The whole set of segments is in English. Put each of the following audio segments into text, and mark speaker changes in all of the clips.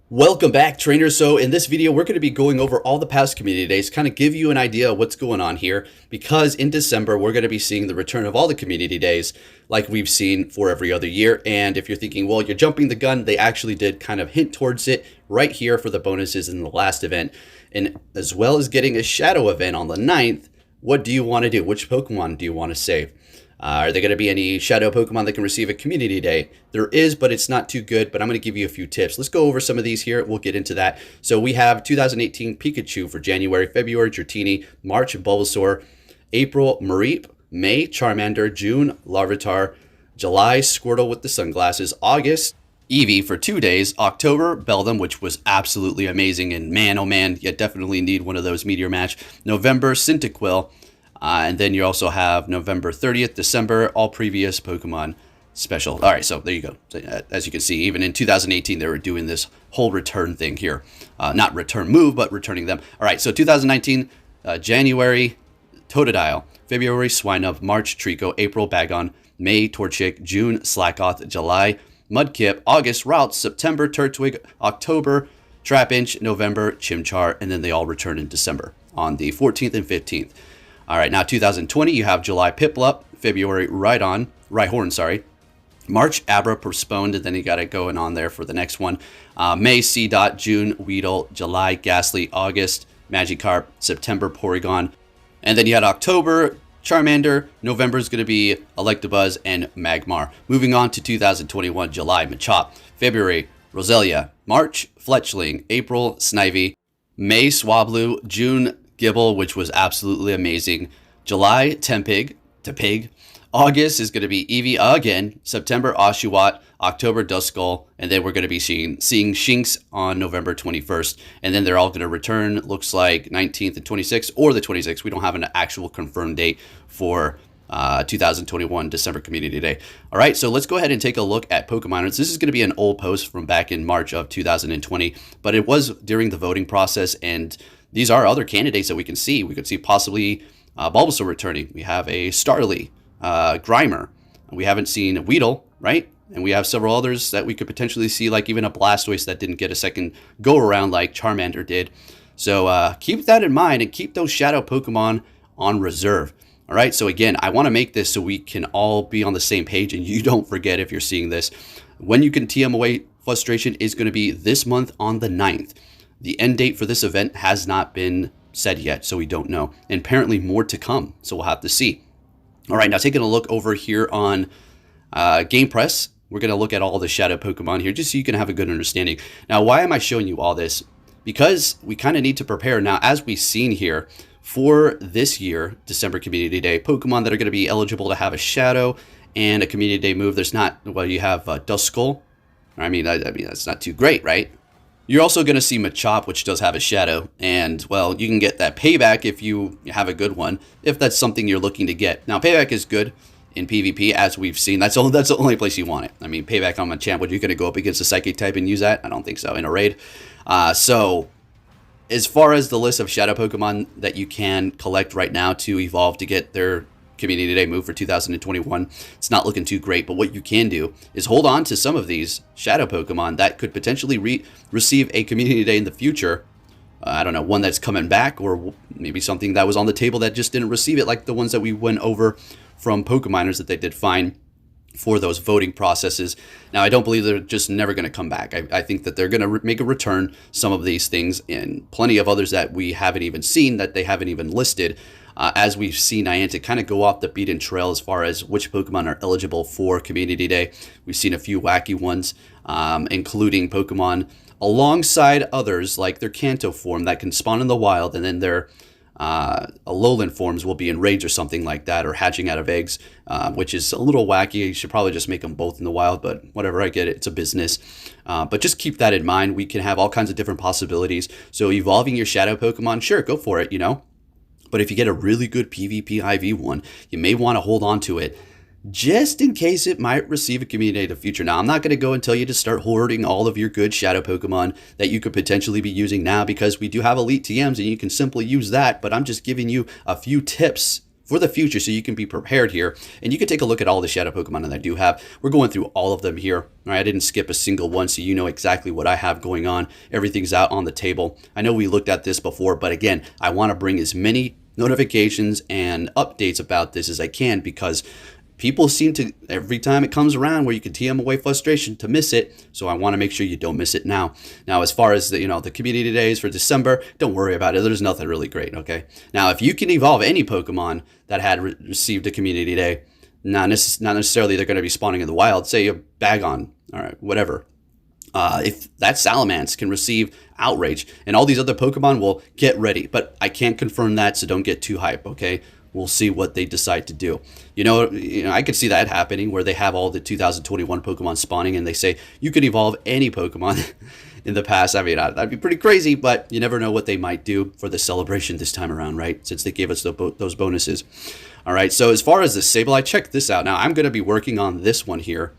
Speaker 1: Welcome back, trainers. So in this video, we're going to be going over all the past community days, kind of give you an idea of what's going on here, because in December, we're going to be seeing the return of all the community days like we've seen for every other year. And if you're thinking, well, you're jumping the gun, they actually did kind of hint towards it right here for the bonuses in the last event. And as well as getting a shadow event on the 9th, what do you want to do? Which Pokemon do you want to save? Are there going to be any shadow Pokemon that can receive a community day? There is, but it's not too good, but I'm going to give you a few tips. Let's go over some of these here. We'll get into that. So we have 2018 Pikachu for January, February Dratini, March Bulbasaur, April Mareep, May Charmander, June Larvitar, July Squirtle with the sunglasses, August Eevee for 2 days, October Beldum, which was absolutely amazing, and man, oh man, you definitely need one of those Meteor Match. November Cyndaquil, and then you also have November 30th, December, all previous Pokemon special. All right, so there you go. So, as you can see, even in 2018, they were doing this whole return thing here. Not return move, but returning them. All right, so 2019, January, Totodile, February, Swinub, March, Trico, April, Bagon, May, Torchic, June, Slackoth, July, Mudkip, August, Routes, September, Turtwig, October, Trapinch, November, Chimchar, and then they all return in December on the 14th and 15th. All right, now 2020, you have July Piplup, February Rhyhorn, sorry. March Abra postponed, and then you got it going on there for the next one. May C-Dot, June Weedle, July Ghastly, August Magikarp, September Porygon. And then you had October Charmander, November is going to be Electabuzz and Magmar. Moving on to 2021, July Machop, February Roselia, March Fletchling, April Snivy, May Swablu, June Gibble, which was absolutely amazing. July, Tempig, August is going to be Eevee again. September, Oshawott. October, Duskull. And then we're going to be seeing Shinx on November 21st. And then they're all going to return, looks like 19th and 26th, or the 26th. We don't have an actual confirmed date for 2021 December Community Day. All right, so let's go ahead and take a look at PokeMiners. This is going to be an old post from back in March of 2020, but it was during the voting process, and these are other candidates that we can see. We could see possibly Bulbasaur returning. We have a Starly, Grimer. We haven't seen Weedle, right? And we have several others that we could potentially see, like even a Blastoise that didn't get a second go-around like Charmander did. So keep that in mind and keep those shadow Pokemon on reserve. All right, so again, I want to make this so we can all be on the same page and you don't forget if you're seeing this. When you can TM away frustration is going to be this month on the 9th. The end date for this event has not been said yet, so we don't know. And apparently more to come, so we'll have to see. All right, now taking a look over here on Gamepress, we're going to look at all the shadow Pokemon here just so you can have a good understanding. Now, why am I showing you all this? Because we kind of need to prepare. Now, as we've seen here, for this year, December Community Day, Pokemon that are going to be eligible to have a shadow and a Community Day move, there's not, well, you have Duskull. I mean, that's not too great, right? You're also going to see Machop, which does have a shadow, and, well, you can get that payback if you have a good one, if that's something you're looking to get. Now, payback is good in PvP, as we've seen. That's the only place you want it. I mean, payback on Machamp, would you going to go up against a Psychic type and use that? I don't think so, in a raid. So, as far as the list of shadow Pokemon that you can collect right now to evolve to get their Community Day move for 2021, it's not looking too great, but what you can do is hold on to some of these shadow Pokemon that could potentially receive a Community Day in the future. I don't know, one that's coming back, or maybe something that was on the table that just didn't receive it, like the ones that we went over from PokeMiners that they did fine for those voting processes. Now, I don't believe they're just never going to come back. I think that they're going to make a return, some of these things, and plenty of others that we haven't even seen, that they haven't even listed. As we've seen Niantic kind of go off the beaten trail as far as which Pokemon are eligible for Community Day. We've seen a few wacky ones, including Pokemon alongside others like their Kanto form that can spawn in the wild, and then their Alolan forms will be in raids or something like that, or hatching out of eggs, which is a little wacky. You should probably just make them both in the wild, but whatever, I get it. It's a business. But just keep that in mind. We can have all kinds of different possibilities. So evolving your shadow Pokemon, sure, go for it, you know. But if you get a really good PvP IV one, you may want to hold on to it just in case it might receive a community in the future. Now, I'm not going to go and tell you to start hoarding all of your good shadow Pokemon that you could potentially be using now, because we do have elite TMs and you can simply use that. But I'm just giving you a few tips for the future so you can be prepared here. And you can take a look at all the shadow Pokemon that I do have. We're going through all of them here. All right, I didn't skip a single one, so you know exactly what I have going on. Everything's out on the table. I know we looked at this before, but again, I want to bring as many notifications and updates about this as I can, because people seem to, every time it comes around where you can TM away frustration, to miss it. So I want to make sure you don't miss it now. Now, as far as the, the community days for December, don't worry about it. There's nothing really great, okay? Now, if you can evolve any Pokemon that had received a community day, not necessarily they're going to be spawning in the wild, say a Bagon, all right, whatever. If that Salamence can receive Outrage, and all these other Pokemon will get ready, but I can't confirm that, so don't get too hype, okay? We'll see what they decide to do. You know, I could see that happening where they have all the 2021 Pokemon spawning and they say you could evolve any Pokemon in the past. I mean, that'd be pretty crazy, but you never know what they might do for the celebration this time around, right? Since they gave us those bonuses. All right, so as far as the Sableye, check this out. Now, I'm going to be working on this one here.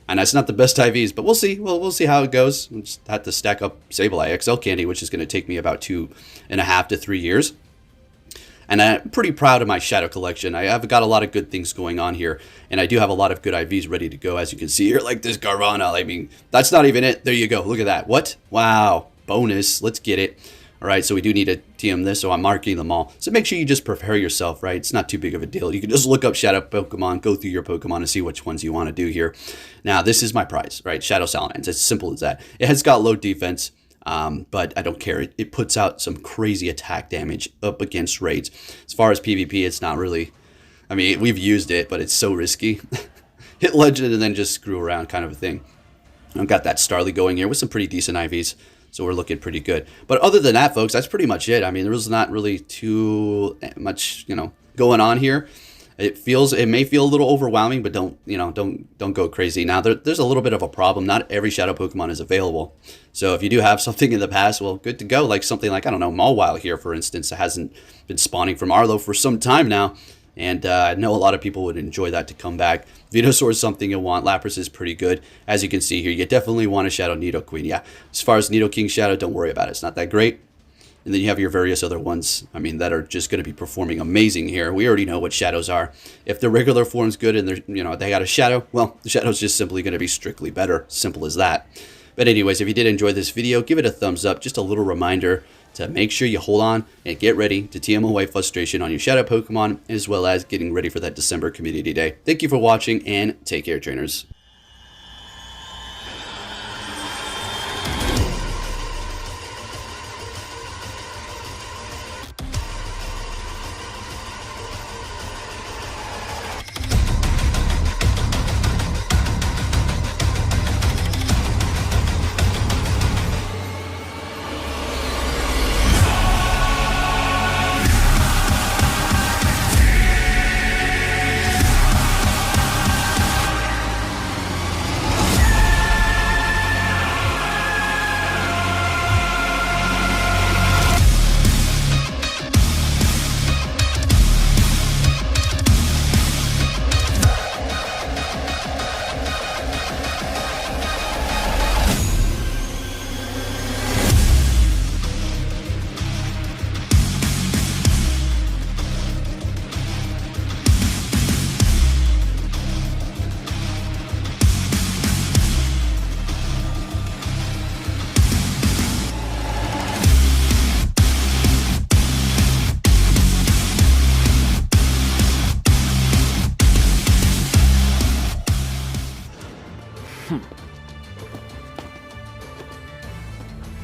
Speaker 1: And that's not the best IVs, but we'll see. We'll see how it goes. We'll just have to stack up Sableye XL Candy, which is going to take me about 2.5 to 3 years. And I'm pretty proud of my shadow collection. I've got a lot of good things going on here. And I do have a lot of good IVs ready to go, as you can see here, like this Garvana. I mean, that's not even it. There you go. Look at that. What? Wow. Bonus. Let's get it. All right, so we do need to TM this, so I'm marking them all. So make sure you just prepare yourself, right? It's not too big of a deal. You can just look up Shadow Pokemon, go through your Pokemon, and see which ones you want to do here. Now, this is my prize, right? Shadow Salamence. It's simple as that. It has got low defense, but I don't care. It puts out some crazy attack damage up against raids. As far as PvP, it's not really... I mean, we've used it, but it's so risky. Hit Legend and then just screw around kind of a thing. I've got that Starly going here with some pretty decent IVs. So we're looking pretty good. But other than that, folks, that's pretty much it. I mean, there was not really too much, going on here. It may feel a little overwhelming, but don't go crazy. Now, there's a little bit of a problem. Not every shadow Pokemon is available. So if you do have something in the past, well, good to go. Like something like, I don't know, Mawile here, for instance, that hasn't been spawning from Arlo for some time now. And I know a lot of people would enjoy that to come back. Venusaur is something you want. Lapras is pretty good. As you can see here, you definitely want a Shadow Nidoqueen. Yeah, as far as Nidoking Shadow, don't worry about it. It's not that great. And then you have your various other ones, I mean, that are just going to be performing amazing here. We already know what Shadows are. If the regular form's good and they're, they got a Shadow, well, the Shadow's just simply going to be strictly better. Simple as that. But anyways, if you did enjoy this video, give it a thumbs up. Just a little reminder to make sure you hold on and get ready to TM away frustration on your Shadow Pokemon, as well as getting ready for that December Community Day. Thank you for watching, and take care, trainers.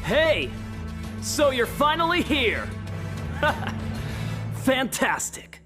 Speaker 2: Hey! So you're finally here! Fantastic!